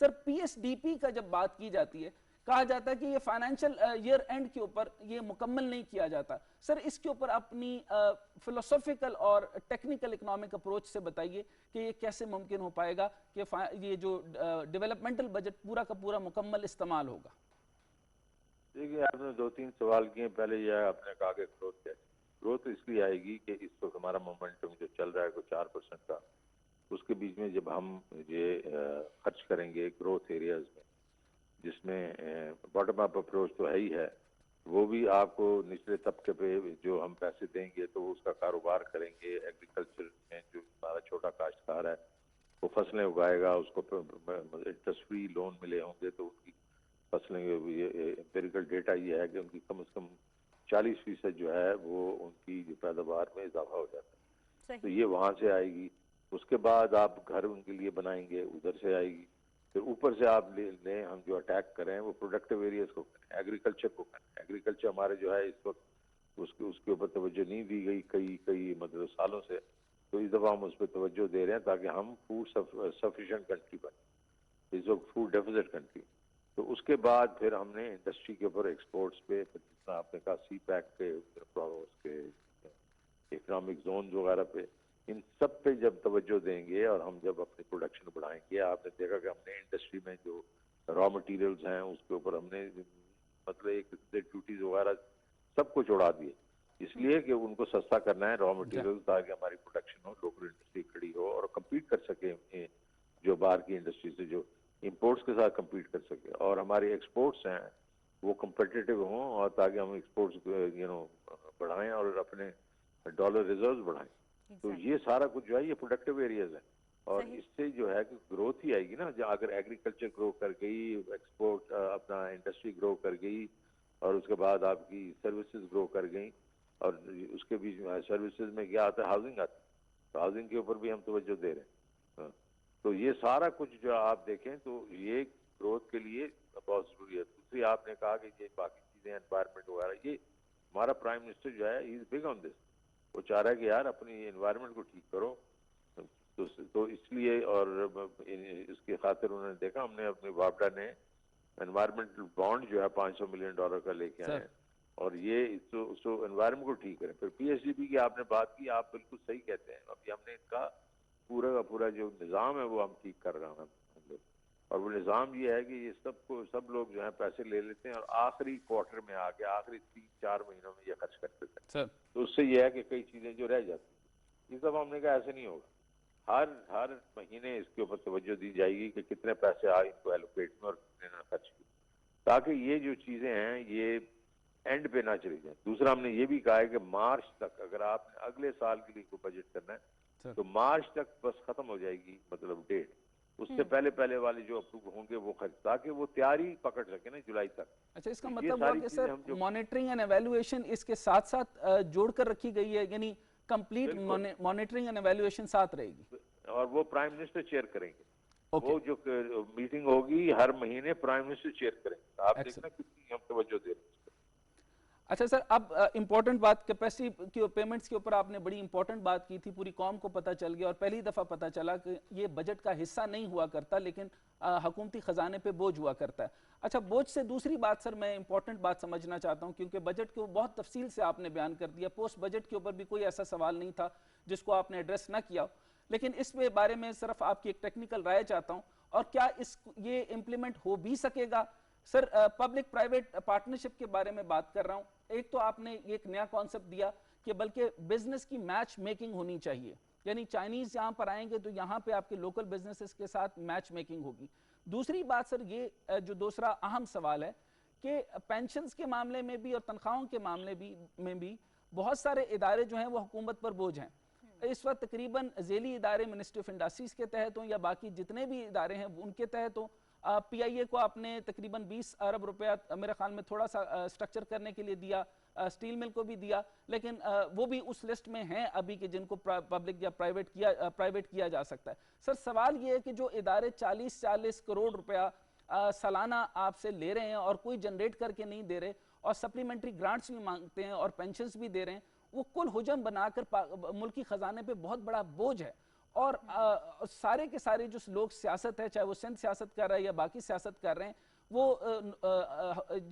سر P S D P کا جب بات کی جاتی ہے کہا جاتا ہے کہ یہ فائنینشل ایئر اینڈ کے اوپر یہ مکمل نہیں کیا جاتا. سر اس کے اوپر اپنی فلسفیکل اور ٹیکنیکل اکنامک اپروچ سے بتائیے کہ یہ کیسے ممکن ہو پائے گا کہ یہ جو ڈیولپمنٹل بجٹ پورا کا پورا مکمل استعمال ہوگا. دیکھیے آپ نے 2-3 سوال کیے. پہلے یہ آپ نے کہا کہ گروتھ اس لیے آئے گی کہ اس وقت ہمارا مومنٹم جو چل رہا ہے کوئی 4% کا, اس کے بیچ میں جب ہم یہ خرچ کریں گے گروتھ ایریاز میں, جس میں باٹم اپ اپروچ تو ہے ہی ہے, وہ بھی آپ کو نچلے طبقے پہ جو ہم پیسے دیں گے تو اس کا کاروبار کریں گے. ایگریکلچر میں جو ہمارا چھوٹا کاشتکار ہے وہ فصلیں اگائے گا, اس کو انٹرسٹ فری لون ملے ہوں گے تو ان کی فصلیں, امپیریکل ڈیٹا یہ ہے کہ ان کی کم از کم 40% جو ہے وہ ان کی پیداوار میں اضافہ ہو جاتا ہے. تو یہ وہاں سے آئے گی. اس کے بعد آپ گھر ان کے لیے بنائیں گے, ادھر سے آئے گی. پھر اوپر سے آپ لیں, ہم جو اٹیک کریں وہ پروڈکٹیو ایریاز کو کریں, ایگریکلچر کو کریں. ایگریکلچر ہمارے جو ہے اس وقت اس کے اوپر توجہ نہیں دی گئی کئی مطلب سالوں سے, تو اس دفعہ ہم اس پہ توجہ دے رہے ہیں تاکہ ہم فوڈ سفیشینٹ کنٹری بنیں. اس وقت فوڈ ڈیفیسٹ کنٹری. تو اس کے بعد پھر ہم نے انڈسٹری کے اوپر ایکسپورٹس پہ, پھر جس طرح آپ نے کہا سی پیک کے اس کے اکنامک زون وغیرہ پہ, ان سب پہ جب توجہ دیں گے اور ہم جب اپنی پروڈکشن بڑھائیں گے. آپ نے دیکھا کہ ہم نے انڈسٹری میں جو را مٹیریلز ہیں اس کے اوپر ہم نے مطلب ایک ڈیوٹیز وغیرہ سب کچھ اڑا دیے, اس لیے کہ ان کو سستا کرنا ہے را مٹیریل, تاکہ ہماری پروڈکشن ہو, لوکل انڈسٹری کھڑی ہو اور کمپیٹ کر سکے جو باہر کی انڈسٹری سے جو امپورٹس کے ساتھ کمپیٹ کر سکے, اور ہماری ایکسپورٹس ہیں وہ کمپیٹیٹیو ہوں, اور تاکہ ہم ایکسپورٹس بڑھائیں اور اپنے ڈالر ریزروز بڑھائیں. تو یہ سارا کچھ جو ہے یہ پروڈکٹیو ایریاز ہے, اور اس سے جو ہے کہ گروتھ ہی آئے گی نا. اگر ایگریکلچر گرو کر گئی, ایکسپورٹ اپنا انڈسٹری گرو کر گئی, اور اس کے بعد آپ کی سروسز گرو کر گئیں, اور اس کے بیچ میں سروسز میں کیا آتا ہے, ہاؤسنگ آتا ہے, تو ہاؤسنگ کے اوپر بھی ہم توجہ دے رہے ہیں. تو یہ سارا کچھ جو آپ دیکھیں تو یہ گروتھ کے لیے بہت ضروری ہے. دوسری آپ نے کہا کہ یہ باقی چیزیں انوائرمنٹ وغیرہ, یہ ہمارا پرائم منسٹر جو ہے ہی از بگ آن دس. وہ چاہ رہا ہے کہ یار اپنی انوائرمنٹ کو ٹھیک کرو, تو اس لیے, اور اس کی خاطر انہوں نے دیکھا ہم نے اپنی وابڈا نے انوائرمنٹل بانڈ جو ہے $500 ملین کا لے کے آئے ہیں, اور یہ تو انوائرمنٹ کو ٹھیک کریں. پھر پی ایس ڈی پی کی آپ نے بات کی, آپ بالکل صحیح کہتے ہیں. ابھی ہم نے ان کا پورا کا پورا جو نظام ہے وہ ہم ٹھیک کر رہے ہیں ہم لوگ, اور وہ نظام یہ ہے کہ یہ سب لوگ جو ہیں پیسے لے لیتے ہیں اور آخری کوارٹر میں آ کے آخری 3-4 مہینوں میں یہ خرچ کر دیتے ہیں. تو اس سے یہ ہے کہ کئی چیزیں جو رہ جاتی ہیں. اس دفعہ ہم نے کہا ایسے نہیں ہوگا, ہر مہینے اس کے اوپر توجہ دی جائے گی کہ کتنے پیسے آئے ان کو ایلوکیٹ میں اور کتنے نہ خرچ کی, تاکہ یہ جو چیزیں ہیں یہ اینڈ پہ نہ چلی جائیں. دوسرا ہم نے یہ بھی کہا ہے کہ مارچ تک اگر آپ نے اگلے سال کے لیے کوئی بجٹ کرنا ہے تو مارچ تک بس ختم ہو جائے گی مطلب ڈیٹ, اس سے پہلے والے جو اپروو ہوں گے وہ خرچ, تاکہ وہ تیاری پکڑ سکے نا جولائی تک. اچھا, اس کا مطلب ہوا کہ سر مانیٹرنگ اینڈ ایویلویشن اس کے ساتھ ساتھ جوڑ کر رکھی گئی ہے, یعنی کمپلیٹ مانیٹرنگ اینڈ ایویلویشن ساتھ رہے گی, اور وہ پرائم منسٹر چیئر کریں گے. وہ جو میٹنگ ہوگی ہر مہینے پرائم منسٹر چیئر کریں گے. آپ دیکھنا کتنی ہم توجہ دے رہے ہیں. اچھا سر, اب امپورٹنٹ بات کیپیسٹی کی پیمنٹس کے اوپر آپ نے بڑی امپورٹنٹ بات کی تھی, پوری قوم کو پتہ چل گیا اور پہلی دفعہ پتہ چلا کہ یہ بجٹ کا حصہ نہیں ہوا کرتا لیکن حکومتی خزانے پہ بوجھ ہوا کرتا ہے. اچھا, بوجھ سے دوسری بات سر میں امپورٹنٹ بات سمجھنا چاہتا ہوں, کیونکہ بجٹ کو بہت تفصیل سے آپ نے بیان کر دیا, پوسٹ بجٹ کے اوپر بھی کوئی ایسا سوال نہیں تھا جس کو آپ نے ایڈریس نہ کیا, لیکن اس کے بارے میں صرف آپ کی ایک ٹیکنیکل رائے چاہتا ہوں. اور کیا یہ امپلیمنٹ ہو بھی سکے گا؟ سر پبلک پرائیویٹ پارٹنرشپ کے بارے میں بات کر رہا ہوں. ایک تو آپ نے ایک نیا کانسیپٹ دیا کہ بلکہ بزنس کی میچ میکنگ ہونی چاہیے, یعنی چائنیز یہاں پر آئیں گے تو یہاں پہ آپ کے لوکل بزنسز کے ساتھ میچ میکنگ ہوگی. دوسری بات سر یہ جو دوسرا اہم سوال ہے کہ پینشنز کے معاملے میں بھی اور تنخواہوں کے معاملے میں بھی بہت سارے ادارے جو ہیں وہ حکومت پر بوجھ ہیں. اس وقت تقریباً ذیلی ادارے منسٹری آف انڈسٹریز کے تحت ہوں یا باقی جتنے بھی ادارے ہیں ان کے تحت ہوں. پی آئی اے کو آپ نے تقریباً 20 ارب روپیہ میرے خیال میں تھوڑا سا سٹرکچر کرنے کے لیے دیا, اسٹیل مل کو بھی دیا, لیکن وہ بھی اس لسٹ میں ہیں ابھی کہ جن کو پبلک یا پرائیویٹ کیا جا سکتا ہے. سر سوال یہ ہے کہ جو ادارے 40 کروڑ روپیہ سالانہ آپ سے لے رہے ہیں اور کوئی جنریٹ کر کے نہیں دے رہے اور سپلیمنٹری گرانٹس بھی مانگتے ہیں اور پینشنز بھی دے رہے ہیں, وہ کل حجم بنا کر ملکی خزانے پہ بہت بڑا بوجھ ہے. اور سارے کے سارے جو لوگ سیاست ہے، چاہے وہ سندھ سیاست کر رہا ہے یا باقی سیاست کر رہے ہیں، وہ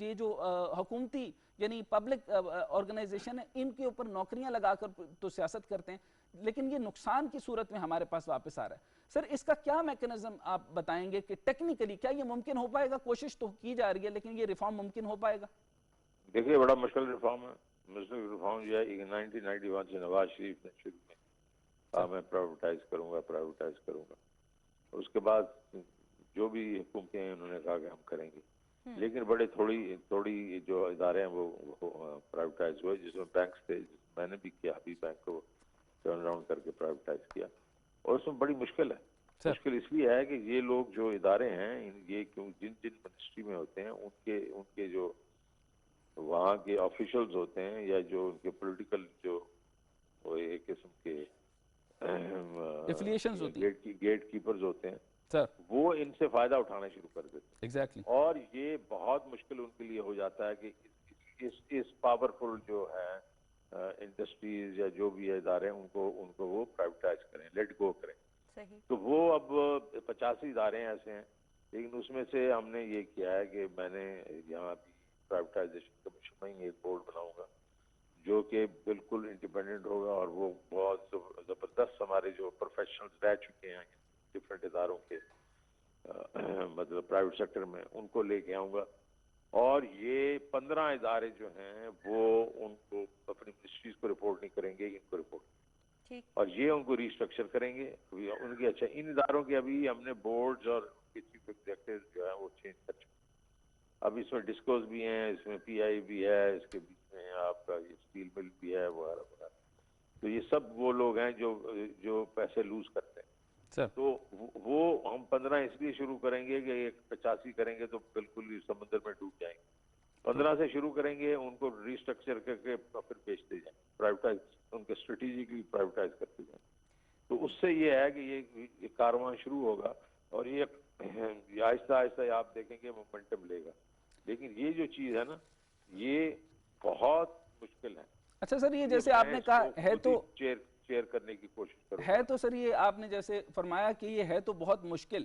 یہ جو حکومتی یعنی پبلک آرگنائزیشن ہے، ان کے اوپر نوکریاں لگا کر تو سیاست کرتے ہیں، لیکن یہ نقصان کی صورت میں ہمارے پاس واپس آ رہا ہے۔ سر اس کا کیا میکنزم آپ بتائیں گے کہ ٹیکنیکلی کیا یہ ممکن ہو پائے گا؟ کوشش تو کی جا رہی ہے، لیکن یہ ریفارم ممکن ہو پائے گا؟ دیکھیے بڑا مشکل ریفارم ہے۔ مسلم ریفارم جو ہے 1991 سے نواز شریف نے شروع میں کہا میں پرائیویٹائز کروں گا، اس کے بعد جو بھی حکومتیں ہیں انہوں نے کہا کہ ہم کریں گے، لیکن بڑے تھوڑی جو ادارے ہیں وہ پرائیویٹائز ہوئے، جس میں بینکس تھے، میں نے بھی کیا، ابھی بینک کو ٹرن اراؤنڈ کر کے پرائیویٹائز کیا، اور اس میں بڑی مشکل ہے۔ مشکل اس لیے ہے کہ یہ لوگ جو ادارے ہیں، یہ کیوں جن منسٹری میں ہوتے ہیں، ان کے جو وہاں کے آفیشلز ہوتے ہیں یا جو ان کے پولیٹیکل جو وہ ایک قسم کے ایفیلیشنز ہوتی ہیں، گیٹ کیپرز ہوتے ہیں، سر وہ ان سے فائدہ اٹھانا شروع کر دیتے ہیں، ایگزیکٹلی، اور یہ بہت مشکل ان کے لیے ہو جاتا ہے کہ اس پاورفل جو ہے انڈسٹریز یا جو بھی ادارے ہیں ان کو وہ پرائیویٹائز کریں، لیٹ گو کریں۔ تو وہ اب 85 ادارے ایسے ہیں، لیکن اس میں سے ہم نے یہ کیا ہے کہ میں نے یہاں بھی پرائیویٹائزیشن کمیشن میں ایک بورڈ بناؤں گا جو کہ بالکل انڈیپینڈنٹ ہوگا، اور وہ بہت زبردست ہمارے جو پروفیشنلز رہ چکے ہیں ڈفرینٹ اداروں کے مطلب پرائیویٹ سیکٹر میں، ان کو لے کے آؤں گا، اور یہ 15 ادارے جو ہیں وہ ان کو اپنی منسٹریز کو رپورٹ نہیں کریں گے، ان کو رپورٹ، اور یہ ان کو ریسٹرکچر کریں گے ان کی۔ اچھا، ان اداروں کے ابھی ہم نے بورڈز اور چیف ایگزیکٹو جو ہے وہ چینج کر چکے، اب اس میں ڈسکوز بھی ہیں، اس میں پی آئی بھی ہے، اس کے بیچ میں آپ کا یہ اسٹیل مل بھی ہے وغیرہ وغیرہ، تو یہ سب وہ لوگ ہیں جو پیسے لوز کرتے ہیں۔ تو وہ ہم 15 اس لیے شروع کریں گے کہ 85 کریں گے تو بالکل ہی سمندر میں ڈوب جائیں گے، 15 سے شروع کریں گے، ان کو ریسٹرکچر کر کے پھر بیچتے جائیں، پرائیویٹائز، ان کے اسٹریٹجیکلی پرائیویٹائز کرتے جائیں، تو اس سے یہ ہے کہ یہ کارواں شروع ہوگا، اور یہ آہستہ آہستہ آپ دیکھیں گے مومنٹم لے گا، لیکن یہ جو چیز ہے نا یہ بہت مشکل ہے۔ اچھا سر، یہ جیسے آپ نے کہا ہے تو چیئر کرنے کی کوشش کروں ہے تو سر، یہ آپ نے جیسے فرمایا کہ یہ ہے تو بہت مشکل،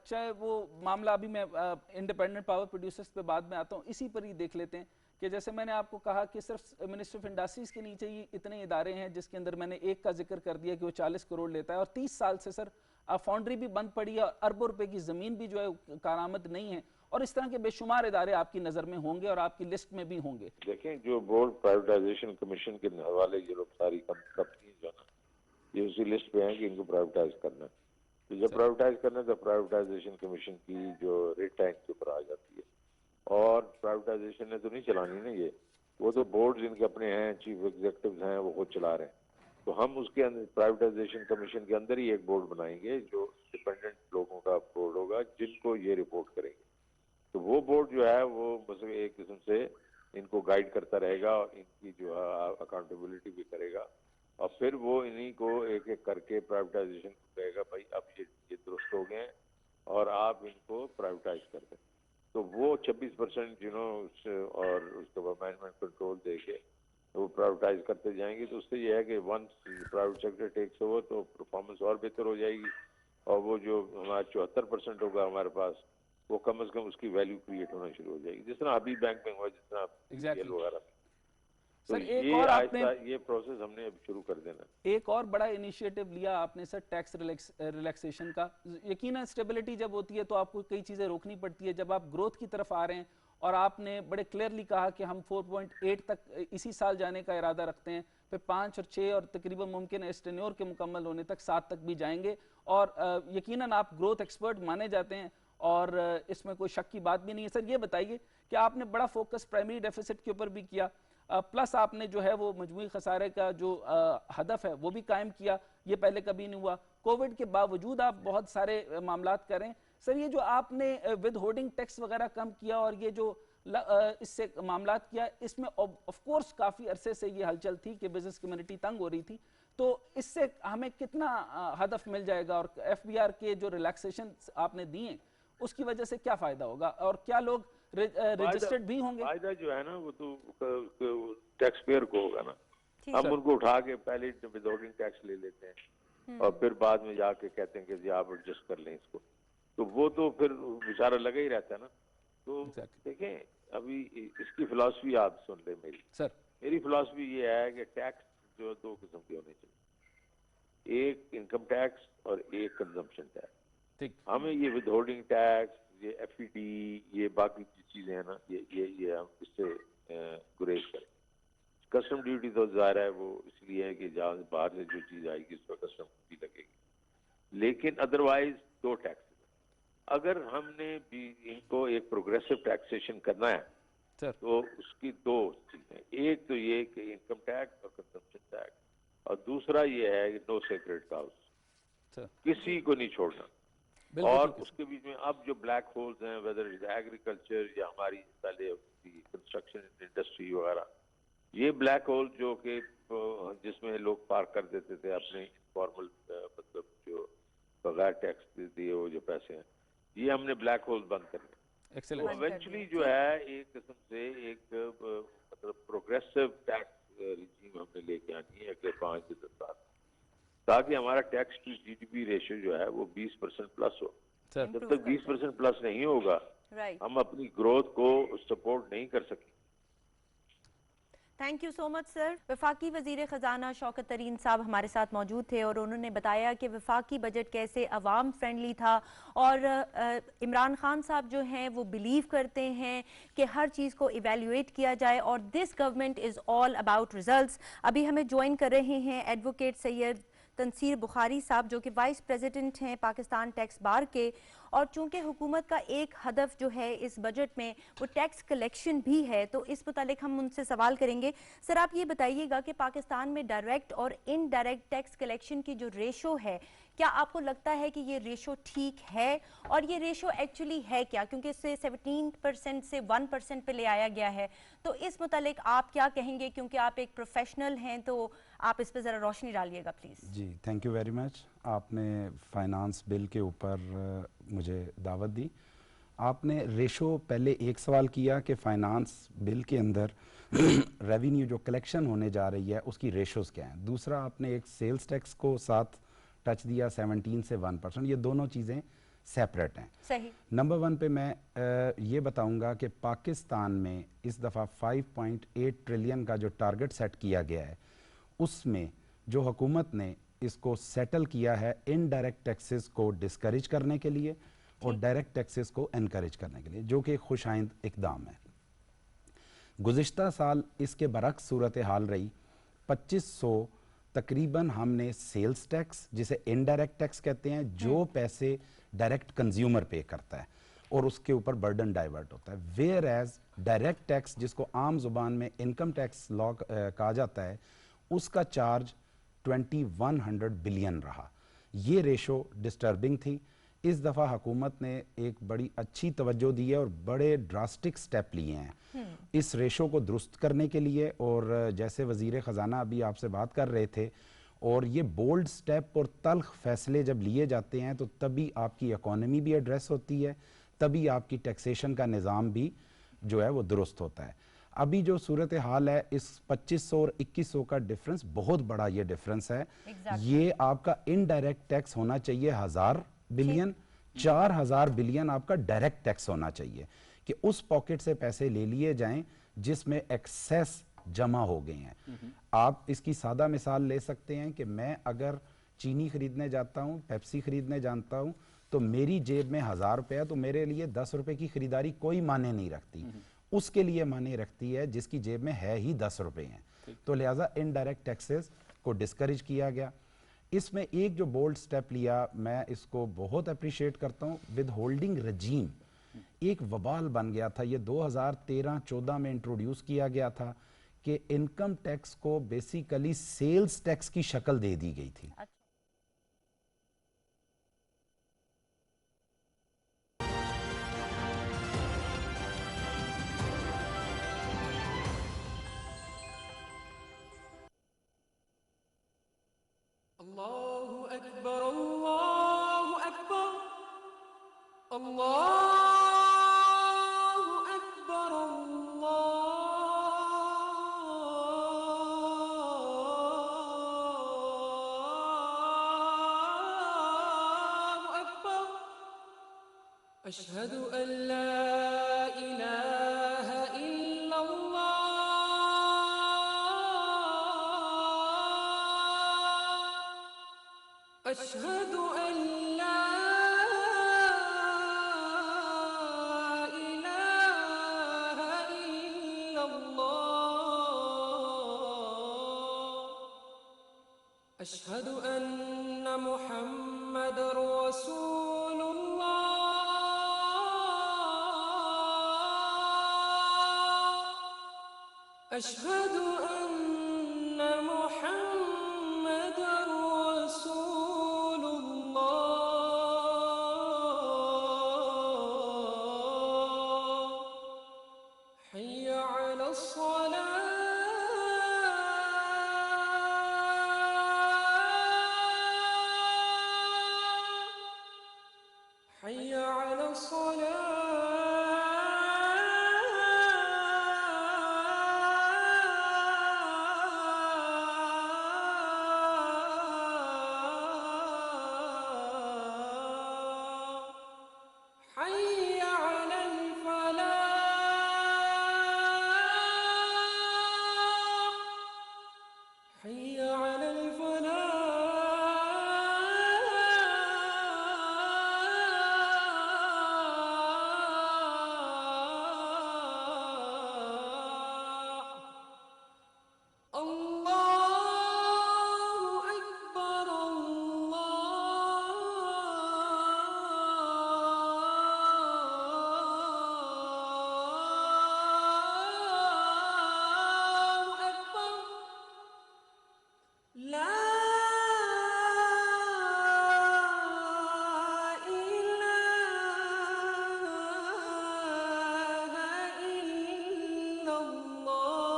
چاہے وہ معاملہ ابھی میں انڈیپینڈنٹ پاور پروڈیوسرز پہ بعد میں آتا ہوں، اسی پر ہی دیکھ لیتے ہیں کہ جیسے میں نے آپ کو کہا کہ صرف منسٹر آف انڈسٹریز کے نیچے ہی اتنے ادارے ہیں، جس کے اندر میں نے ایک کا ذکر کر دیا کہ وہ 40 کروڑ لیتا ہے، اور 30 سال سے سر فاؤنڈری بھی بند پڑی ہے، اور اربوں روپے کی زمین بھی جو ہے کارآمد نہیں ہے، اور اس طرح کے بے شمار ادارے آپ کی نظر میں ہوں گے اور آپ کی لسٹ میں بھی ہوں گے۔ دیکھیں، جو بورڈ پرائیویٹائزیشن کمیشن کے حوالے یہ لوگ ساری کمپنی جو ہے نا یہ اسی لسٹ پہ ہیں کہ ان کو پرائیویٹائز کرنا ہے، تو جب پرائیویٹائز کرنا ہے تو پرائیویٹائزیشن کمیشن کی جو ریٹ ہے ان کے اوپر آ جاتی ہے، اور پرائیویٹائزیشن نے تو نہیں چلانی نا، یہ وہ تو بورڈز ان کے اپنے ہیں، چیف ایگزیکٹوز ہیں، وہ خود چلا رہے ہیں، تو ہم اس کے اندر پرائیویٹائزیشن کمیشن کے اندر ہی ایک بورڈ بنائیں گے جو ڈپینڈنٹ لوگوں کا بورڈ ہوگا جن کو یہ رپورٹ کریں گے، تو وہ بورڈ جو ہے وہ بس ایک قسم سے ان کو گائیڈ کرتا رہے گا، اور ان کی جو ہے اکاؤنٹیبلٹی بھی کرے گا، اور پھر وہ انہی کو ایک ایک کر کے پرائیویٹائزیشن کو کہے گا بھائی اب یہ درست ہو گئے ہیں اور آپ ان کو پرائیویٹائز کر دیں، تو وہ 26% اور اس کے بعد مینجمنٹ کنٹرول دے کے وہ پرائیویٹائز کرتے جائیں گے، تو اس سے یہ ہے کہ once private sector takes over تو پرفارمنس اور بہتر ہو جائے گی، اور وہ جو ہمارا 74% ہوگا ہمارے پاس، وہ کم از کم اس کی ویلیو کریٹ ہونا شروع ہو جائے گی، جس طرح ابھی بینک میں ہوا، جس طرح وغیرہ۔ تو یہ پروسیس ہم نے اب شروع کر دینا۔ ایک اور بڑا انیشیٹو لیا آپ نے سر ٹیکس ریلیکسیشن کا، یقیناً اسٹیبلٹی جب ہوتی ہے تو آپ کو کئی چیزیں روکنی پڑتی ہے، جب آپ گروتھ کی طرف آ رہے ہیں، اور آپ نے بڑے کلیئرلی کہا کہ ہم 4.8 تک اسی سال جانے کا ارادہ رکھتے ہیں، پھر 5 اور 6 اور تقریباً ممکن ہے اس ٹینیور کے مکمل ہونے تک 7 تک بھی جائیں گے، اور یقیناً آپ گروتھ ایکسپرٹ مانے جاتے ہیں، اور اس میں کوئی شک کی بات بھی نہیں ہے۔ سر یہ بتائیے کہ آپ نے بڑا فوکس پرائمری ڈیفیسٹ کے اوپر بھی کیا، پلس آپ نے جو ہے وہ مجموعی خسارے کا جو ہدف ہے وہ بھی قائم کیا، یہ پہلے کبھی نہیں ہوا، کووڈ کے باوجود آپ بہت سارے معاملات کریں۔ سر یہ جو آپ نے ود ہولڈنگ ٹیکس وغیرہ کم کیا اور یہ جو اس سے معاملات کیا، اس میں آف کورس کافی عرصے سے یہ ہلچل تھی کہ بزنس کمیونٹی تنگ ہو رہی تھی، تو اس سے ہمیں کتنا ہدف مل جائے گا، اور ایف بی آر کے جو ریلیکسیشن آپ نے دیے اس کی وجہ سے کیا فائدہ ہوگا، اور کیا لوگ رجسٹرڈ بھی ہوں گے؟ فائدہ جو ہے نا وہ تو ٹیکس پیئر کو ہوگا نا، ہم ان کو اٹھا کے پہلے ود ہولڈنگ ٹیکس لے لیتے ہیں، اور پھر بعد میں جا کے کہتے ہیں کہ جی آپ ایڈجسٹ کر لیں اس کو, تو وہ تو پھر بیچارہ لگا ہی رہتا ہے نا. تو دیکھیں ابھی اس کی فلاسفی آپ سن لیں میری. سر میری فلاسفی یہ ہے کہ ٹیکس جو 2 قسم کے ہونے چاہیے, ایک انکم ٹیکس اور ایک کنزمپشن ٹیکس. ٹھیک. ہمیں یہ ود ہولڈنگ ٹیکس, یہ ایف ای ڈی, یہ باقی چیزیں ہیں نا, یہ ہم اس سے گریز کریں. کسٹم ڈیوٹی تو ظاہر ہے وہ اس لیے ہے کہ جہاں باہر سے جو چیز آئے گی اس پر کسٹم ڈیوٹی لگے گی, لیکن ادروائز 2 ٹیکس. اگر ہم نے بھی ان کو ایک پروگریسو ٹیکسیشن کرنا ہے سر تو اس کی 2 چیزیں, ایک تو یہ کہ انکم ٹیکس اور کنزمپشن ٹیکس, اور دوسرا یہ ہے کہ نو سیکریٹ کاؤز, سر کسی کو نہیں چھوڑنا. بالکل اور ٹھیک ہے اس کے بیچ میں اب جو بلیک ہولز ہیں, ویدر ایگریکلچر یا ہماری پہلے کنسٹرکشن انڈسٹری وغیرہ, یہ بلیک ہول جو کہ جس میں لوگ پارک کر دیتے تھے اپنے انفارمل مطلب جو بغیر ٹیکس دیے وہ جو پیسے ہیں, یہ ہم نے بلیک ہول بند کرنے. تو ایکسلنٹ. ایونچولی جو ہے ایک قسم سے ایک مطلب پروگریسو ٹیکس ریجیم ہم نے لے کے آنی ہے اگلے 5 سے 10 سال, تاکہ ہمارا tax to G D P ratio جو ہے وہ 20% پلس ہو. سر جب تک 20% پلس نہیں ہوگا ہم اپنی گروتھ کو سپورٹ نہیں کر سکیں. تھینک یو سو مچ سر. وفاقی وزیر خزانہ شوکت ترین صاحب ہمارے ساتھ موجود تھے اور انہوں نے بتایا کہ وفاقی بجٹ کیسے عوام فرینڈلی تھا, اور عمران خان صاحب جو ہیں وہ بلیو کرتے ہیں کہ ہر چیز کو ایویلیویٹ کیا جائے, اور this government is all about results. ابھی ہمیں جوائن کر رہے ہیں ایڈوکیٹ سید تنصیر بخاری صاحب جو کہ وائس پریزیڈنٹ ہیں پاکستان ٹیکس بار کے, اور چونکہ حکومت کا ایک ہدف جو ہے اس بجٹ میں وہ ٹیکس کلیکشن بھی ہے, تو اس متعلق ہم ان سے سوال کریں گے. سر آپ یہ بتائیے گا کہ پاکستان میں ڈائریکٹ اور ان ڈائریکٹ ٹیکس کلیکشن کی جو ریشو ہے, کیا آپ کو لگتا ہے کہ یہ ریشو ٹھیک ہے, اور یہ ریشو ایکچولی ہے کیا, کیونکہ اسے 17% سے 1% پہ لے آیا گیا ہے, تو اس متعلق آپ کیا کہیں گے, کیونکہ آپ ایک پروفیشنل ہیں تو آپ اس پہ ذرا روشنی ڈالیے گا پلیز. جی تھینک یو ویری مچ. آپ نے فائنانس بل کے اوپر مجھے دعوت دی. آپ نے ریشو پہلے ایک سوال کیا کہ فائنانس بل کے اندر ریونیو جو کلیکشن ہونے جا رہی ہے اس کی ریشوز کیا ہیں. دوسرا آپ نے ایک سیلز ٹیکس کو ساتھ ٹچ دیا 17 سے 1%. یہ دونوں چیزیں سیپریٹ ہیں. صحیح. نمبر 1 پہ میں یہ بتاؤں گا کہ پاکستان میں اس دفعہ 5.8 ٹریلین کا جو ٹارگٹ سیٹ کیا گیا ہے, اس میں جو حکومت نے اس کو سیٹل کیا ہے ان ڈائریکٹ ٹیکسز کو ڈسکریج کرنے کے لیے اور ڈائریکٹ ٹیکسز کو انکریج کرنے کے لیے, جو کہ خوش آئند اقدام ہے. گزشتہ سال اس کے برعکس صورتحال رہی. 2500 تقریباً ہم نے سیلز ٹیکس جسے انڈائریکٹ ٹیکس کہتے ہیں, جو پیسے ڈائریکٹ کنزیومر پے کرتا ہے اور اس کے اوپر برڈن ڈائیورٹ ہوتا ہے, ویئر ایز ڈائریکٹ ٹیکس جس کو عام زبان میں انکم ٹیکس لا کہا جاتا ہے, اس کا چارج 2100 بلین رہا. یہ ریشو ڈسٹربنگ تھی. اس دفعہ حکومت نے ایک بڑی اچھی توجہ دی ہے اور بڑے ڈراسٹک سٹیپ لیے ہیں اس ریشو کو درست کرنے کے لیے. اور جیسے وزیر خزانہ ابھی آپ سے بات کر رہے تھے, اور یہ بولڈ سٹیپ اور تلخ فیصلے جب لیے جاتے ہیں تو تبھی آپ کی اکانومی بھی ایڈریس ہوتی ہے, تبھی آپ کی ٹیکسیشن کا نظام بھی جو ہے وہ درست ہوتا ہے. ابھی جو صورتحال ہے اس 2500 اور 2100 کا ڈیفرنس بہت بڑا یہ ڈیفرنس ہے. یہ آپ کا انڈائریکٹ ٹیکس ہونا چاہیے 1000 بلین, 4000 بلین آپ کا ڈائریکٹ ٹیکس ہونا چاہیے کہ اس پاکٹ سے پیسے لے لیے جائیں جس میں ایکسیس جمع ہو گئے ہیں. آپ اس کی سادہ مثال لے سکتے ہیں کہ میں اگر چینی خریدنے جاتا ہوں, پیپسی خریدنے جانتا ہوں, تو میری جیب میں 1000 روپے ہے تو میرے لیے 10 روپے کی خریداری کوئی معنی نہیں رکھتی. اس کے لیے معنی رکھتی ہے جس کی جیب میں ہے ہی 10 روپے ہیں. تو لہٰذا انڈائریکٹ ٹیکسز کو ڈسکریج کیا گیا. اس میں ایک جو بولڈ سٹیپ لیا, میں اس کو بہت اپریشیٹ کرتا ہوں. ود ہولڈنگ رجیم ایک وبال بن گیا تھا, یہ 2013-14 میں انٹروڈیوس کیا گیا تھا کہ انکم ٹیکس کو بیسیکلی سیلز ٹیکس کی شکل دے دی گئی تھی. اللہ اکبر اللہ اکبر اللہ اکبر أشهد أن لا إله إلا الله أشهد أن لا إله إلا الله أشهد أن محمد رسول الله أشهد أن محمد رسول الله حي على الصلاة حي على الصلاة حي على الفلاح حي على الفلاح الله أكبر الله أكبر لا إله إلا الله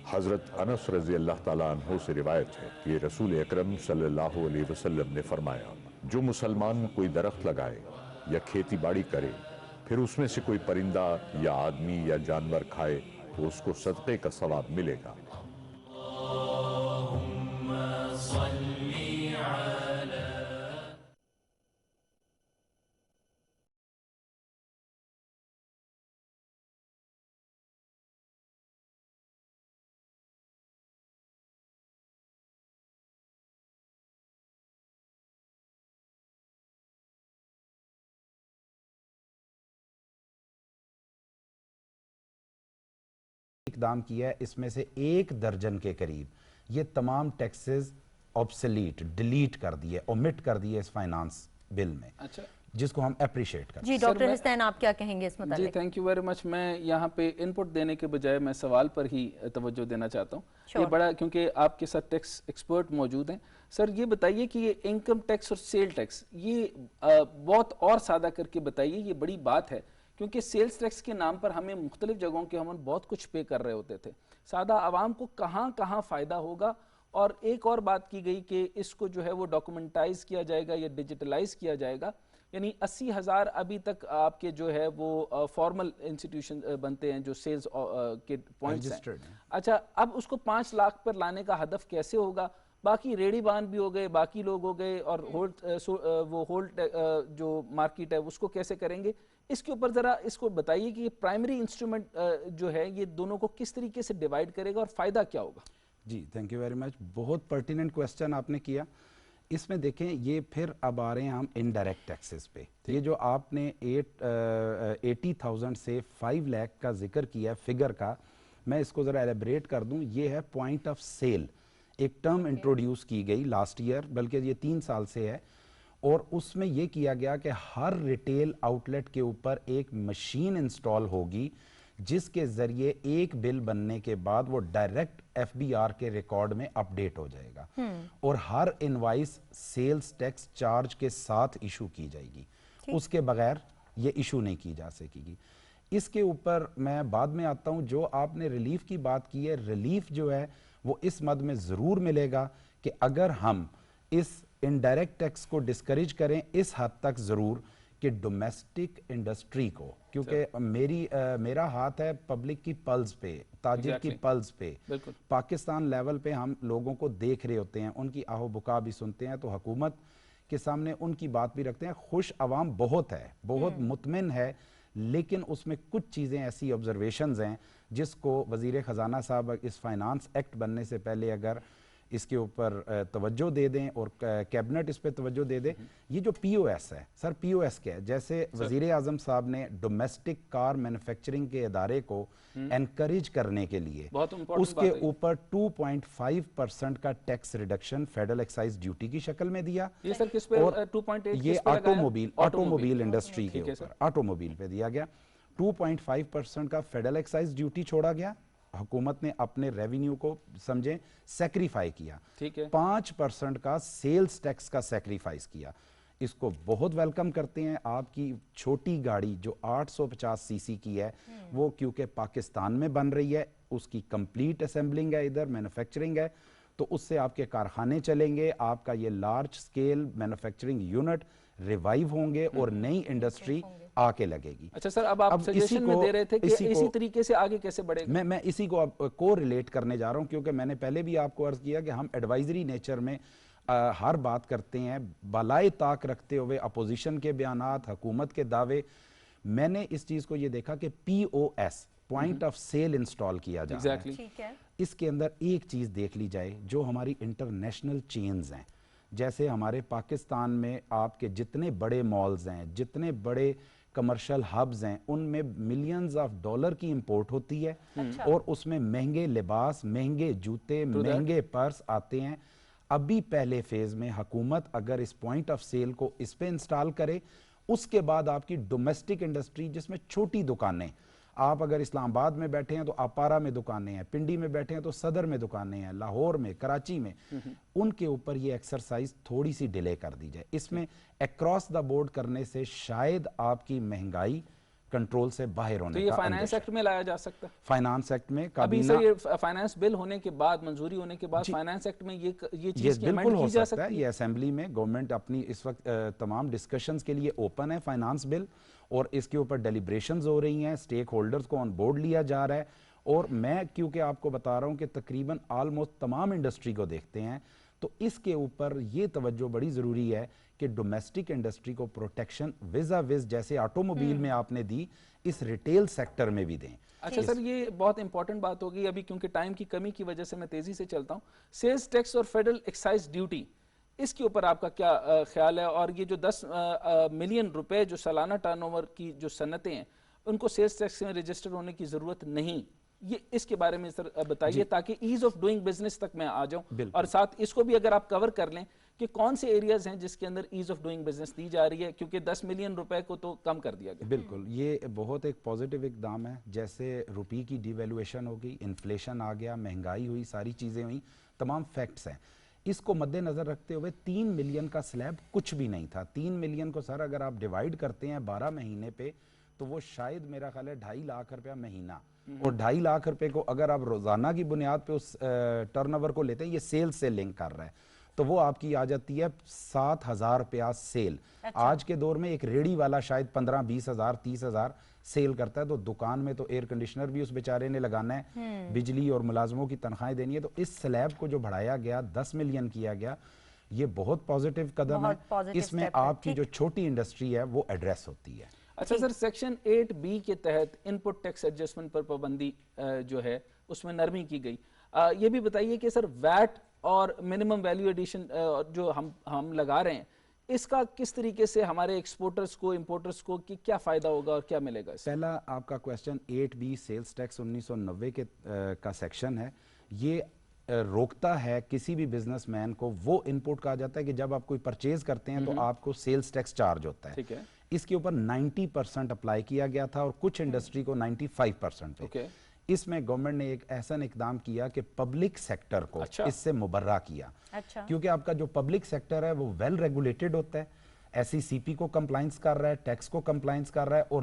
حضرت انس رضی اللہ تعالیٰ عنہ سے روایت ہے کہ رسول اکرم صلی اللہ علیہ وسلم نے فرمایا جو مسلمان کوئی درخت لگائے یا کھیتی باڑی کرے پھر اس میں سے کوئی پرندہ یا آدمی یا جانور کھائے تو اس کو صدقے کا ثواب ملے گا۔ اقدام کیا ہے، اس میں سے 1 درجن کے قریب یہ تمام ٹیکسز آبسلیٹ ڈیلیٹ کر دیے، اومٹ کر دیے اس فائنانس بل میں، اچھا جس کو ہم اپریشیٹ کرتے جی ڈاکٹر حسین آپ کیا کہیں گے اس جی متعلق؟ تھینک یو ویری مچ۔ میں یہاں پہ ان پٹ دینے کے بجائے میں سوال پر ہی توجہ دینا چاہتا ہوں، یہ بڑا کیونکہ آپ کے ساتھ ٹیکس ایکسپرٹ موجود ہیں۔ سر یہ بتائیے کہ یہ انکم ٹیکس اور سیل ٹیکس یہ بہت اور سادہ کر کے بتائیے، یہ بڑی بات ہے کیونکہ سیلز ٹیکس کے نام پر ہمیں مختلف جگہوں کے ہم بہت کچھ پے کر رہے ہوتے تھے، سادہ عوام کو کہاں کہاں فائدہ ہوگا؟ اور ایک اور بات کی گئی کہ اس کو جو ہے وہ ڈاکومنٹائز کیا جائے گا یا ڈیجیٹلائز کیا جائے گا، یعنی 80,000 ابھی تک آپ کے جو ہے وہ فارمل انسٹیٹیوشن بنتے ہیں جو سیلز کے پوائنٹس ہیں، اچھا اب اس کو 5 لاکھ پر لانے کا ہدف کیسے ہوگا؟ باقی ریڑی بان بھی ہو گئے، باقی لوگ ہو گئے، اور وہ ہولڈ جو مارکیٹ ہے اس کو کیسے کریں گے؟ اس کے اوپر ذرا اس کو بتائیے کہ یہ پرائمری انسٹرومنٹ جو ہے یہ دونوں کو کس طریقے سے ڈیوائیڈ کرے گا اور فائدہ کیا ہوگا؟ جی تھینک یو ویری مچ، بہت پرٹیننٹ کویسچن آپ نے کیا۔ اس میں دیکھیں یہ پھر اب آ رہے ہیں ہم انڈائریکٹ ٹیکسز پہ، یہ جو آپ نے 80,000 سے 5 لاکھ کا ذکر کیا فگر کا، میں اس کو ذرا ایلیبریٹ کر دوں، یہ ہے پوائنٹ آف سیل، ایک ٹرم انٹروڈیوس کی گئی لاسٹ ایئر، بلکہ یہ 3 سال سے ہے، اور اس میں یہ کیا گیا کہ ہر ریٹیل آؤٹ لیٹ کے اوپر ایک مشین انسٹال ہوگی جس کے ذریعے ایک بل بننے کے بعد وہ ڈائریکٹ ایف بی آر کے ریکارڈ میں اپ ڈیٹ ہو جائے گا، اور ہر انوائس سیلز ٹیکس چارج کے ساتھ ایشو کی جائے گی، اس کے بغیر یہ ایشو نہیں کی جا سکے گی۔ اس کے اوپر میں بعد میں آتا ہوں، جو آپ نے ریلیف کی بات کی ہے، ریلیف جو ہے وہ اس مد میں ضرور ملے گا کہ اگر ہم اس انڈائریکٹ ٹیکس کو ڈسکریج کریں اس حد تک ضرور کہ ڈومیسٹک انڈسٹری کو، کیونکہ میرا ہاتھ ہے پبلک کی پلز پہ، تاجر کی پلز پہ، پاکستان لیول پہ ہم لوگوں کو دیکھ رہے ہوتے ہیں، ان کی آہ و بکا بھی سنتے ہیں، تو حکومت کے سامنے ان کی بات بھی رکھتے ہیں. خوش عوام بہت ہے، بہت مطمئن ہے، لیکن اس میں کچھ چیزیں ایسی آبزرویشنز ہیں جس کو وزیر خزانہ صاحب اس فائنانس ایکٹ بننے سے پہلے اگر اس کے اوپر توجہ دے دیں اور کیبنٹ اس پہ توجہ دے دے. یہ جو پی او ایس ہے سر، پی او ایس کیا ہے؟ جیسے وزیر اعظم صاحب نے ڈومیسٹک کار مینوفیکچرنگ کے ادارے کو انکریج کرنے کے لیے اس کے اوپر 2.5% کا tax reduction federal excise duty کی شکل میں دیا. اور یہ آٹوموبیل انڈسٹری کے اوپر، آٹوموبیل پہ دیا گیا. 2.5% کا فیڈرل ایکسائز ڈیوٹی چھوڑا گیا. حکومت نے اپنے ریونیو کو سمجھیں سیکریفائی کیا. 5% کا سیلز ٹیکس کا سیکریفائز کیا. اس کو بہت ویلکم کرتے ہیں. آپ کی چھوٹی گاڑی جو 850 سی سی کی ہے وہ کیونکہ پاکستان میں بن رہی ہے، اس کی کمپلیٹ اسمبلنگ ہے، ادھر مینوفیکچرنگ ہے، تو اس سے آپ کے کارخانے چلیں گے، آپ کا یہ large scale manufacturing unit revive ہوں گے اور نئی انڈسٹری آ کے لگے گی. اچھا سر، اب آپ سجیشن میں دے رہے تھے کہ اسی طریقے سے آگے کیسے بڑھے گا؟ میں اسی کو اب کو ریلیٹ کرنے جا رہا ہوں، کیونکہ میں نے پہلے بھی آپ کو عرض کیا کہ ہم ایڈوائزری نیچر میں ہر بات کرتے ہیں بالائے طاق رکھتے ہوئے، اپوزیشن کے بیانات، حکومت کے دعوے. میں نے اس چیز کو یہ دیکھا کہ P O S point of sale install کیا جا رہا ہے. اس کے اندر ایک چیز دیکھ لی جائے جو ہماری انٹرنیشنل چینز ہیں، جیسے ہمارے پاکستان میں آپ کے جتنے بڑے مالز ہیں، جتنے بڑے کمرشل ہبز ہیں، ان میں ملینز آف ڈالر کی امپورٹ ہوتی ہے اور اس میں مہنگے لباس، مہنگے جوتے، مہنگے پرس آتے ہیں. ابھی پہلے فیز میں حکومت اگر اس پوائنٹ آف سیل کو اس پہ انسٹال کرے، اس کے بعد آپ کی ڈومیسٹک انڈسٹری جس میں چھوٹی دکانیں، آپ اگر اسلام آباد میں بیٹھے ہیں تو اپارا میں دکانیں ہیں، پنڈی میں بیٹھے ہیں تو صدر میں دکانیں ہیں، لاہور میں، کراچی میں، ان کے اوپر یہ ایکسرسائز تھوڑی سی ڈیلے کر دی جائے. اس میں اکراس دا بورڈ کرنے سے شاید آپ کی مہنگائی کنٹرول سے باہر ہونے کا. تو یہ فائنانس ایکٹ میں لایا جا سکتا ہے؟ فائنانس ایکٹ میں ابھی سے یہ فائنانس بل ہونے کے بعد، منظوری ہونے کے بعد فائنانس ایکٹ میں یہ چیز کی امینڈ کی جا سکتی ہے؟ یہ اسمبلی میں گورنمنٹ اپنی اس وقت تمام ڈسکشنز کے لیے اوپن ہے فائنانس بل، اور اس کے اوپر ڈیلیبریشنز ہو رہی ہیں، سٹیک ہولڈرز کو آن بورڈ لیا جا رہا ہے. اور میں کیونکہ آپ کو بتا رہا ہوں کہ تقریباً آلموسٹ تمام انڈسٹری کو دیکھتے ہیں، تو اس کے اوپر یہ توجہ بڑی ضروری ہے کہ ڈومیسٹک انڈسٹری کو پروٹیکشن ویزا ویز جیسے آٹوموبیل میں آپ نے دی، اس ریٹیل سیکٹر میں بھی دیں. اچھا سر، یہ بہت امپورٹنٹ بات ہوگی. ابھی کیونکہ ٹائم کی کمی کی وجہ سے میں تیزی سے چلتا ہوں. سیلز ٹیکس اور فیڈرل ایکسائز ڈیوٹی، اس کے اوپر آپ کا کیا خیال ہے؟ اور یہ جو 10 ملین روپے جو سالانہ ٹرن اوور کی جو صنعتیں ہیں، ان کو سیلز ٹیکس میں رجسٹر ہونے کی ضرورت نہیں، یہ اس کے بارے میں سر بتائیے تاکہ ایز آف ڈوئنگ بزنس تک میں آ جاؤں. اور ساتھ اس کو بھی اگر آپ کور کر لیں کہ کون سے ایریاز ہیں جس کے اندر ایز آف ڈوئنگ بزنس دی جا رہی ہے، کیونکہ 10 ملین روپے کو تو کم کر دیا گیا. بالکل، یہ بہت ایک پازیٹیو اقدام ہے. جیسے روپی کی ڈی ویلویشن ہو گئی، انفلیشن آ گیا، مہنگائی ہوئی، ساری چیزیں ہوئیں، تمام فیکٹس ہیں. اس کو مد نظر رکھتے ہوئے 3 ملین کا سلیب کچھ بھی نہیں تھا. 3 ملین کو سر اگر آپ ڈیوائیڈ کرتے ہیں 12 مہینے پہ تو وہ شاید میرا خیال ہے 2.5 لاکھ روپیہ مہینہ. اور 2.5 لاکھ روپے کو اگر آپ روزانہ کی بنیاد پہ اس ٹرن اوور کو لیتے ہیں، یہ سیل سے لنک کر رہا ہے، تو وہ آپ کی آ جاتی ہے 7,000 روپیہ سیل. آج کے دور میں ایک ریڑی والا شاید 15-20 ہزار 30 ہزار سیل کرتا ہے، تو دکان میں تو ایئر کنڈیشنر بھی اس بیچارے نے لگانا ہے، بجلی اور ملازموں کی تنخواہیں دینی ہے. تو اس سلیب کو جو بڑھایا گیا 10 ملین کیا گیا، یہ بہت پازیٹیو قدم ہے. اس میں آپ کی جو چھوٹی انڈسٹری ہے وہ ایڈریس ہوتی ہے. اچھا سر، سیکشن 8B کے تحت ان پٹ ٹیکس ایڈجسٹمنٹ پر پابندی جو ہے اس میں نرمی کی گئی. یہ بھی بتائیے کہ سر ویٹ اور منیمم ویلیو ایڈیشن جو ہم لگا رہے ہیں، اس کا کس طریقے سے ہمارے ایکسپورٹرز کو، امپورٹرز کو کیا فائدہ ہوگا اور کیا ملے گا اس سے؟ پہلا آپ کا کویسچن 8B سیلز ٹیکس 1990 کا سیکشن ہے. یہ روکتا ہے کسی بھی بزنس مین کو، وہ انپوٹ کہا جاتا ہے کہ جب آپ کوئی پرچیز کرتے ہیں تو آپ کو سیلز ٹیکس چارج ہوتا ہے. ٹھیک ہے. اس کے اوپر 90% اپلائی کیا گیا تھا اور کچھ انڈسٹری کو 95% پہ. اس میں گورنمنٹ نے ایک احسن اقدام کیا کہ پبلک سیکٹر کو اس سے مبرہ کیا، کیونکہ آپ کا جو پبلک سیکٹر ہے وہ ویل ریگولیٹڈ ہوتا ہے، ایسی سی پی کو کمپلائنس کر رہا ہے، ٹیکس کو کمپلائنس کر رہا ہے اور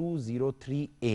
203A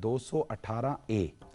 218A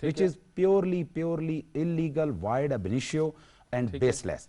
which is purely illegal, void ab initio and baseless।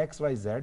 XYZ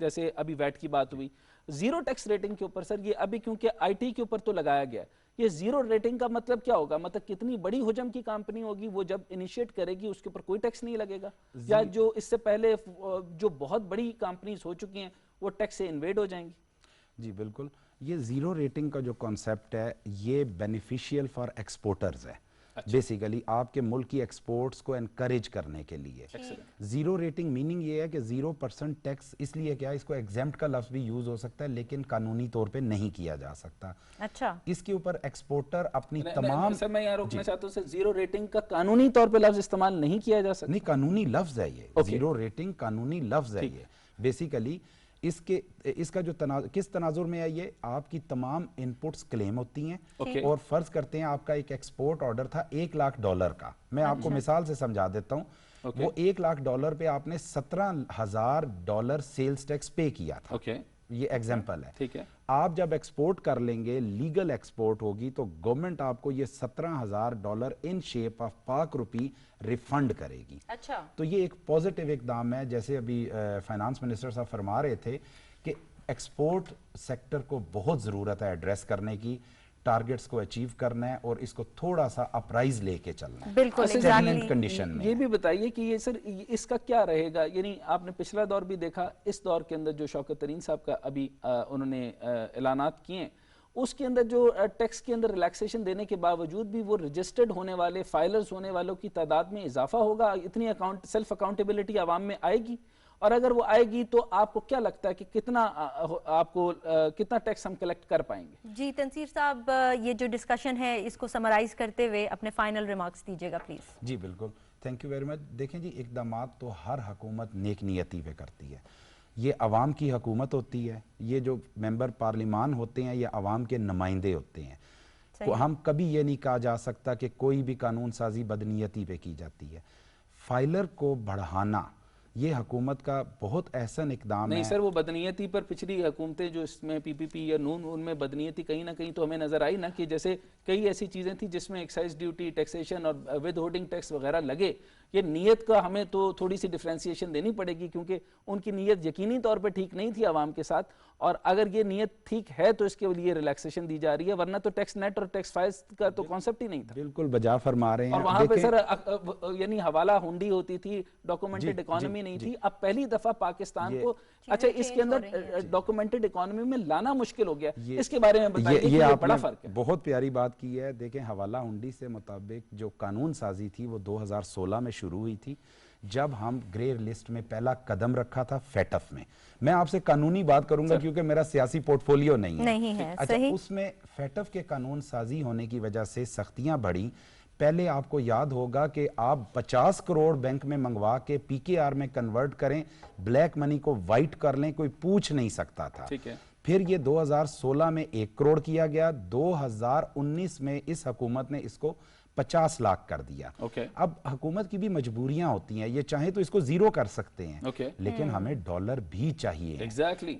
جیسے ابھی ویٹ کی بات ہوئی. زیرو ٹیکس ریٹنگ کے اوپر سر یہ ابھی کیونکہ آئی ٹی کے اوپر تو لگایا گیا ہے, یہ زیرو ریٹنگ کا مطلب کیا ہوگا؟ مطلب کتنی بڑی حجم کی کمپنی ہوگی وہ جب انیشیٹ کرے گی اس کے اوپر کوئی ٹیکس نہیں لگے گا, یا جو اس سے پہلے جو بہت بڑی کمپنیز ہو چکی ہیں وہ ٹیکس سے انویڈ ہو جائیں گی؟ جی بالکل, یہ زیرو ریٹنگ کا جو کانسیپٹ ہے یہ بینیفیشیل فار ایکسپورٹرز ہے. بیسیکلی آپ کے ملک کی ایکسپورٹس کو انکریج کرنے کے لیے. زیرو ریٹنگ میننگ یہ ہے کہ 0% ٹیکس, اس لیے کیا اس کو ایگزیمپٹ کا لفظ بھی یوز ہو سکتا ہے لیکن قانونی طور پہ نہیں کیا جا سکتا. اچھا, اس کے اوپر ایکسپورٹر اپنی تمام, سر میں یہاں روکنا چاہتا ہوں, زیرو ریٹنگ کا قانونی طور پہ لفظ استعمال نہیں کیا جا سکتا؟ نہیں, قانونی لفظ ہے یہ, زیرو ریٹنگ قانونی لفظ ہے یہ. بیسیکلی اس کا جو کس تناظر میں ہے, یہ آپ کی تمام انپٹس کلیم ہوتی ہیں اور فرض کرتے ہیں آپ کا ایک ایکسپورٹ آرڈر تھا $1,00,000 کا. میں آپ کو مثال سے سمجھا دیتا ہوں. وہ $1,00,000 پہ آپ نے $17,000 سیلز ٹیکس پے کیا تھا. یہ ایگزامپل ہے. ٹھیک ہے, آپ جب ایکسپورٹ کر لیں گے, لیگل ایکسپورٹ ہوگی, تو گورنمنٹ آپ کو یہ $17,000 ان شیپ آف پاک روپی ریفنڈ کرے گی. اچھا, تو یہ ایک پوزیٹیو اقدام ہے. جیسے ابھی فائنانس منسٹر صاحب فرما رہے تھے کہ ایکسپورٹ سیکٹر کو بہت ضرورت ہے ایڈریس کرنے کی, ٹارگٹس کو اچیو کرنا ہے اور اس کو تھوڑا سا اپرائز لے کے چلنا ہے بالکل اسٹیگننٹ کنڈیشن میں. یہ بھی بتائیے کہ یہ سر اس کا کیا رہے گا؟ یعنی آپ نے پچھلا دور بھی دیکھا, اس دور کے اندر جو شوکت ترین صاحب کا ابھی انہوں نے اعلانات کیے ہیں, اس کے اندر جو ٹیکس کے اندر ریلیکسیشن دینے کے باوجود بھی وہ رجسٹرڈ ہونے والے فائلرز ہونے والوں کی تعداد میں اضافہ ہوگا. اتنی سیلف اکاؤنٹیبلٹی عوام میں آئے گی, اور اگر وہ آئے گی تو آپ کو کیا لگتا ہے کہ کتنا ٹیکس ہم کلیکٹ کر پائیں گے؟ جی تنصیر صاحب, یہ جو ڈسکشن ہے اس کو سمرائز کرتے ہوئے اپنے فائنل ریمارکس دیجیے گا پلیز. جی بالکل, تھینک یو ویری مچ. دیکھیں جی, اقدامات تو ہر حکومت نیک نیتی پہ کرتی ہے. یہ عوام کی حکومت ہوتی ہے, یہ جو ممبر پارلیمان ہوتے ہیں یہ عوام کے نمائندے ہوتے ہیں. ہم کبھی یہ نہیں کہا جا سکتا کہ کوئی بھی قانون سازی بدنیتی پہ کی جاتی ہے. فائلر کو بڑھانا یہ حکومت کا بہت احسن اقدام ہے. نہیں سر, وہ بدنیتی پر پچھلی حکومتیں جو اس میں پی پی پی یا نون, ان میں بدنیتی کہیں نہ کہیں تو ہمیں نظر آئی نا, کہ جیسے کئی ایسی چیزیں تھیں جس میں ایکسائز ڈیوٹی, ٹیکسیشن اور ود ہولڈنگ ٹیکس وغیرہ لگے. یہ نیت کا ہمیں تو تھوڑی سی ڈیفرینسیشن دینی پڑے گی, کیونکہ ان کی نیت یقینی طور پہ ٹھیک نہیں تھی عوام کے ساتھ, اور اگر یہ نیت ٹھیک ہے تو اس کے لیے ریلیکسیشن دی جا رہی ہے, ورنہ تو ٹیکس نیٹ اور ٹیکس فائز کا تو کانسیپٹ ہی نہیں تھا. بالکل بجا فرما رہے ہیں. اور وہاں پہ سر یعنی حوالہ ہنڈی ہوتی تھی, ڈاکومنٹڈ اکانومی نہیں تھی. اب پہلی دفعہ پاکستان کو اچھا اس کے اندر ڈاکومنٹڈ اکانومی میں لانا مشکل ہو گیا. اس کے بارے میں بتائیے کہ یہ بڑا فرق ہے. بہت پیاری بات کی ہے. دیکھیں, حوالہ ہنڈی سے مطابق جو قانون سازی تھی وہ 2016 میں شروع ہوئی تھی, جب ہم گرے لسٹ میں پہلا قدم رکھا تھا فیٹف میں. میں آپ سے قانونی بات کروں گا کیونکہ میرا سیاسی پورٹ فولیو نہیں ہے. اچھا, اس میں فیٹف کے قانون سازی ہونے کی وجہ سے سختیاں بڑھیں. پہلے آپ کو یاد ہوگا کہ آپ 50 کروڑ بینک میں منگوا کے پی کے آر میں کنورٹ کریں, بلیک منی کو وائٹ کر لیں, کوئی پوچھ نہیں سکتا تھا. پھر یہ 2016 میں 1 کروڑ کیا گیا, 2019 میں اس حکومت نے اس کو 50 لاکھ کر دیا. اب حکومت کی بھی مجبوریاں ہوتی ہیں, یہ چاہیں تو اس کو زیرو کر سکتے ہیں لیکن ہمیں ڈالر بھی چاہیے.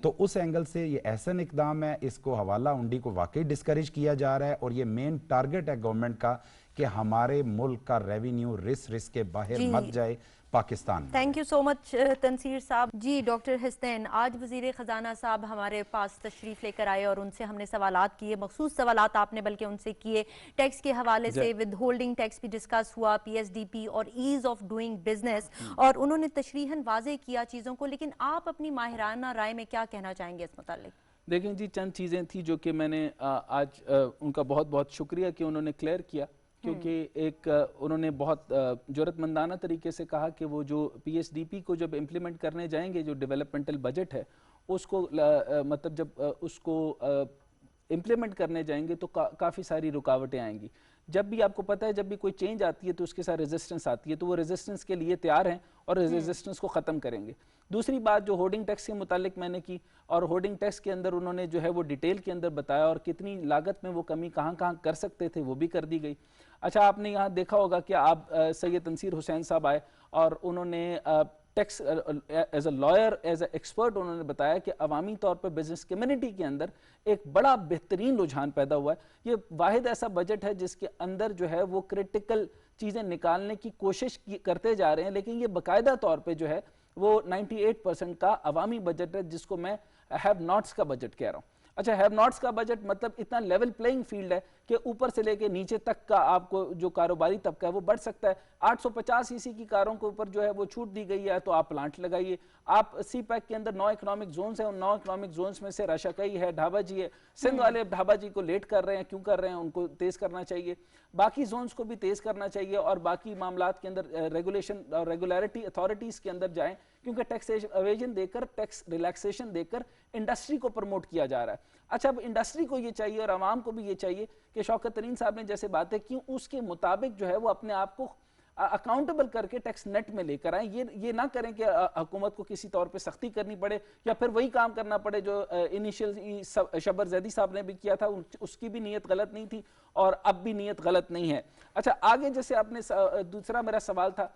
تو اس اینگل سے یہ احسن اقدام ہے. اس کو حوالہ ہنڈی کو واقعی ڈسکریج کیا جا رہا ہے, اور یہ مین ٹارگٹ ہے گورنمنٹ کا کہ ہمارے ملک کا ریونیو رس کے باہر مت جائے پاکستان. تھینک یو سو مچ تنصیر صاحب. جی ڈاکٹر حسنین, آج وزیر خزانہ صاحب ہمارے پاس تشریف لے کر آئے اور ان سے ہم نے سوالات کیے, مخصوص سوالات آپ نے بلکہ ان سے کیے. ٹیکس کے حوالے سے ود ہولڈنگ ٹیکس بھی ڈسکس ہوا, پی ایس ڈی پی اور ایز آف ڈوئنگ بزنس, اور انہوں نے تشریحاً واضح کیا چیزوں کو. لیکن آپ اپنی ماہرانہ رائے میں کیا کہنا چاہیں گے اس متعلق؟ دیکھیں جی, چند چیزیں تھیں جو کہ میں نے آج ان کا بہت بہت شکریہ کہ انہوں نے کلیئر کیا, کیونکہ ایک انہوں نے بہت جرات مندانہ طریقے سے کہا کہ وہ جو پی ایس ڈی پی کو جب امپلیمنٹ کرنے جائیں گے, جو ڈیولپمنٹل بجٹ ہے اس کو مطلب جب اس کو امپلیمنٹ کرنے جائیں گے تو کافی ساری رکاوٹیں آئیں گی. جب بھی آپ کو پتہ ہے جب بھی کوئی چینج آتی ہے تو اس کے ساتھ ریزسٹنس آتی ہے, تو وہ ریزسٹنس کے لیے تیار ہیں اور ریزسٹنس کو ختم کریں گے. دوسری بات جو ہورڈنگ ٹیکس کے متعلق میں نے کی, اور ہورڈنگ ٹیکس کے اندر انہوں نے جو ہے وہ ڈیٹیل کے اندر بتایا, اور کتنی لاگت میں وہ کمی کہاں کہاں کر سکتے تھے وہ بھی کر دی گئی. اچھا, آپ نے یہاں دیکھا ہوگا کہ آپ سید تنصیر حسین صاحب آئے اور انہوں نے tax as a lawyer, as a expert انہوں نے بتایا کہ عوامی طور پر بزنس کمیونٹی کے اندر ایک بڑا بہترین رجحان پیدا ہوا ہے. یہ واحد ایسا بجٹ ہے جس کے اندر جو ہے وہ کرٹیکل چیزیں نکالنے کی کوشش کرتے جا رہے ہیں, لیکن یہ باقاعدہ طور پہ جو ہے وہ 98% کا عوامی بجٹ ہے جس کو میں ہیو ناٹس کا بجٹ کہہ رہا ہوں. اچھا ہیو ناٹس کا بجٹ مطلب اتنا لیول پلینگ فیلڈ ہے کہ اوپر سے لے کے نیچے تک کا آپ کو جو کاروباری طبقہ ہے وہ بڑھ سکتا ہے. 850 cc کی کاروں کے اوپر جو ہے وہ چھوٹ دی گئی ہے تو آپ پلانٹ لگائیے. آپ سی پیک کے اندر 9 اکنامک زونز ہیں, ان 9 اکنامک زونز میں سے راشاکئی ہے, ڈھابا جی ہے. سندھ والے ڈھابا جی کو لیٹ کر رہے ہیں, کیوں کر رہے ہیں, ان کو تیز کرنا چاہیے. باقی زونز کو بھی تیز کرنا چاہیے اور باقی معاملات کے اندر ریگولیشن اور ریگولیرٹی اتھارٹیز کے اندر جائیں, کیونکہ ٹیکس ایویژن دے کر, ٹیکس ریلیکسیشن دے کر انڈسٹری کو پروموٹ کیا جا رہا ہے. اچھا اب انڈسٹری کو یہ چاہیے اور عوام کو بھی یہ چاہیے کہ شوکت ترین صاحب نے جیسے باتیں کی اس کے مطابق جو ہے وہ اپنے آپ کو اکاؤنٹیبل کر کے ٹیکس نیٹ میں لے کر آئیں. یہ نہ کریں کہ حکومت کو کسی طور پہ سختی کرنی پڑے یا پھر وہی کام کرنا پڑے جو انیشیل شبر زیدی صاحب نے بھی کیا تھا. اس کی بھی نیت غلط نہیں تھی اور اب بھی نیت غلط نہیں ہے. اچھا آگے جیسے آپ نے دوسرا میرا سوال تھا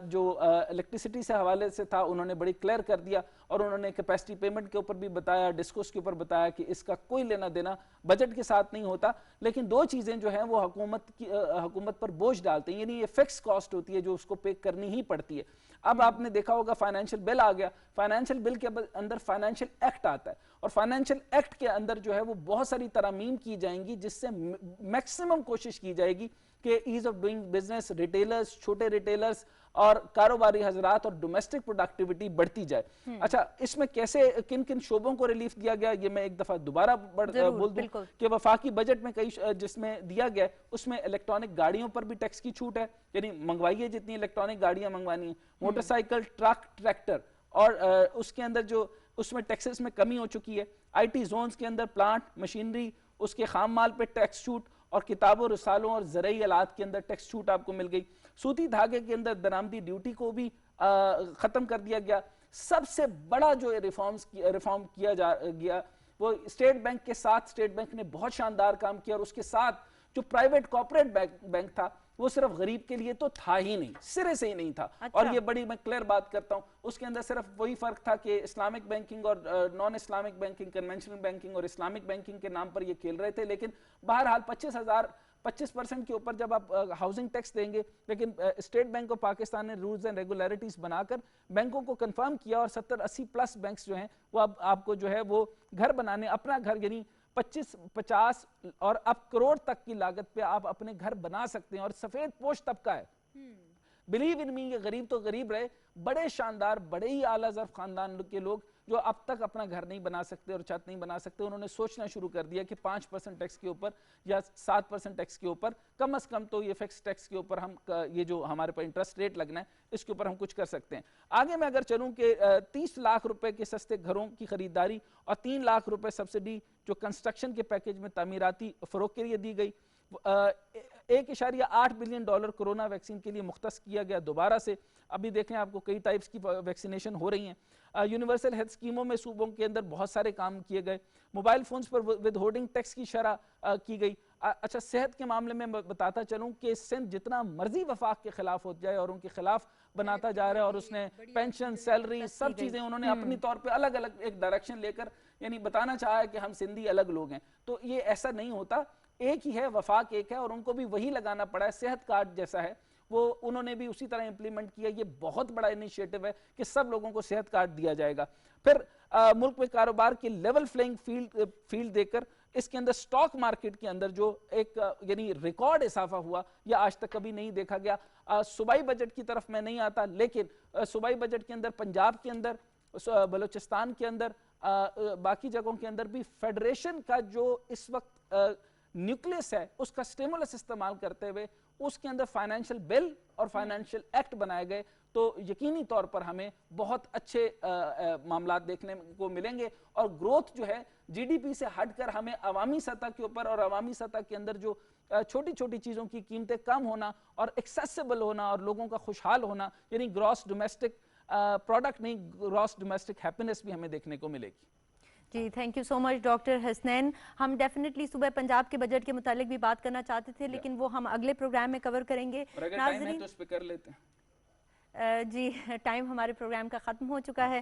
جو الیکٹریسٹی سے حوالے سے تھا, انہوں نے بڑی کلیئر کر دیا اور انہوں نے کیپیسٹی پیمنٹ کے اوپر بھی بتایا, ڈسکوس کے اوپر بتایا کہ اس کا کوئی لینا دینا بجٹ کے ساتھ نہیں ہوتا. لیکن دو چیزیں جو ہیں وہ حکومت پر بوجھ ڈالتے ہیں, یعنی یہ فکس کاسٹ ہوتی ہے جو اس کو پے کرنی ہی پڑتی ہے. اب آپ نے دیکھا ہوگا فائنینشیل بل آ گیا, فائنینشیل بل کے اندر فائنینشیل ایکٹ آتا ہے اور فائنینشیل ایکٹ کے اندر جو ہے وہ بہت ساری ترامیم کی جائیں گی جس سے میکسیمم کوشش کی جائے گی کہ as of doing business, retailers, چھوٹے ریٹیلرز اور کاروباری حضرات اور ڈومیسٹک پروڈکٹیوٹی بڑھتی جائے. اچھا اس میں کیسے کن کن شعبوں کو ریلیف دیا گیا یہ میں ایک دفعہ دوبارہ بول دوں کہ وفاقی بجٹ میں کئی جس میں دیا گیا اس میں الیکٹرانک گاڑیوں پر بھی ٹیکس کی چھوٹ ہے, یعنی منگوائیے جتنی الیکٹرانک گاڑیاں منگوانی ہیں, موٹر سائیکل, ٹرک, ٹریکٹر, اور اس کے اندر جو اس میں ٹیکسز میں کمی ہو چکی ہے. آئی ٹی زونز کے اندر پلانٹ, مشینری, اس کے خام مال پہ ٹیکس چھوٹ اور کتابوں, رسالوں اور زرعی آلات کے اندر ٹیکس چھوٹ آپ کو مل گئی. سوتی دھاگے کے اندر درآمدی ڈیوٹی کو بھی ختم کر دیا گیا. سب سے بڑا جو ریفارم کیا گیا وہ اسٹیٹ بینک کے ساتھ, اسٹیٹ بینک نے بہت شاندار کام کیا اور اس کے ساتھ جو پرائیویٹ کارپوریٹ بینک تھا وہ صرف غریب کے لیے تو تھا ہی نہیں, سرے سے ہی نہیں تھا. اور یہ بڑی میں کلیئر بات کرتا ہوں, اس کے اندر صرف وہی فرق تھا کہ اسلامک بینکنگ اور naan Islamic banking, conventional banking اور اسلامک بینکنگ کے نام پر یہ کھیل رہے تھے. لیکن بہرحال 25% کے اوپر جب آپ ہاؤسنگ ٹیکس دیں گے, لیکن اسٹیٹ بینک آف پاکستان نے رولز اینڈ ریگولیرٹیز بنا کر بینکوں کو کنفرم کیا اور 70-80 پلس بینکس جو ہیں وہ اب آپ کو جو ہے وہ گھر بنانے, اپنا گھر یعنی 25-50 اور اب کروڑ تک کی لاگت پہ آپ اپنے گھر بنا سکتے ہیں. اور سفید پوش طبقہ ہے, بلیو ان می, یہ غریب تو غریب رہے, بڑے شاندار, بڑے ہی اعلیٰ ظرف خاندان کے لوگ جو اب تک اپنا گھر نہیں بنا سکتے اور چھت نہیں بنا سکتے, انہوں نے سوچنا شروع کر دیا کہ 5% ٹیکس کے اوپر یا 7% ٹیکس کے اوپر کم از کم تو یہ فکس ٹیکس کے اوپر ہم یہ جو ہمارے پر انٹرسٹ ریٹ لگنا ہے اس کے اوپر ہم کچھ کر سکتے ہیں. آگے میں اگر چلوں کہ 30 لاکھ روپے کے سستے گھروں کی خریداری اور 3 لاکھ روپے سبسڈی جو کنسٹرکشن کے پیکیج میں تعمیراتی فروغ کے لیے دی گئی. $1.8 بلین کورونا ویکسین کے لیے مختص کیا گیا دوبارہ سے. ابھی دیکھیں آپ کو کئی ٹائپس کی ویکسینیشن ہو رہی ہیں. یونیورسل ہیلتھ اسکیموں میں صوبوں کے اندر بہت سارے کام کیے گئے. موبائل فونز پر ود ہولڈنگ ٹیکس کی شرح کی گئی. اچھا صحت کے معاملے میں بتاتا چلوں کہ سندھ جتنا مرضی وفاق کے خلاف ہو جائے اور ان کے خلاف بناتا جا رہا ہے, اور اس نے پینشن, سیلری, سب چیزیں انہوں نے اپنی طور پہ الگ الگ ایک ڈائریکشن لے کر یعنی بتانا چاہا ہے کہ ہم سندھی الگ لوگ ہیں. تو یہ ایسا نہیں ہوتا, ایک ہی ہے, وفاق ایک ہے, اور ان کو بھی وہی لگانا پڑا ہے. صحت کارڈ جیسا ہے وہ انہوں نے بھی اسی طرح امپلیمنٹ کیا. یہ بہت بڑا انیشیٹو ہے کہ سب لوگوں کو صحت کارڈ دیا جائے گا. پھر ملک میں کاروبار کی لیول فلینگ فیلڈ دے کر اس کے اندر سٹاک مارکیٹ کے اندر جو ایک یعنی ریکارڈ اضافہ ہوا یہ آج تک کبھی نہیں دیکھا گیا. صوبائی بجٹ کی طرف میں نہیں آتا, لیکن صوبائی بجٹ کے اندر پنجاب کے اندر, بلوچستان کے اندر, باقی جگہوں کے اندر بھی فیڈریشن کا جو اس وقت نیوکلیس ہے اس کا سٹیمولس استعمال کرتے ہوئے اس کے اندر فائنینشل بل اور فائنینشل ایکٹ بنائے گئے. تو یقینی طور پر ہمیں بہت اچھے معاملات دیکھنے کو ملیں گے, اور گروتھ جو ہے جی ڈی پی سے ہٹ کر ہمیں عوامی سطح کے اوپر اور عوامی سطح کے اندر جو چھوٹی چھوٹی چیزوں کی قیمتیں کم ہونا اور ایکسیسیبل ہونا اور لوگوں کا خوشحال ہونا, یعنی گراس ڈومیسٹک پروڈکٹ نہیں, گراس ڈومیسٹک ہیپینس بھی ہمیں دیکھنے کو ملے گی. جی thank you so much doctor Hasnain. ہم ڈیفینیٹلی صبح پنجاب کے بجٹ کے متعلق بھی بات کرنا چاہتے تھے, لیکن وہ ہم اگلے پروگرام میں کور کریں گے. ناظرین تو اس پہ کر لیتے ہیں. جی ٹائم ہمارے پروگرام کا ختم ہو چکا ہے.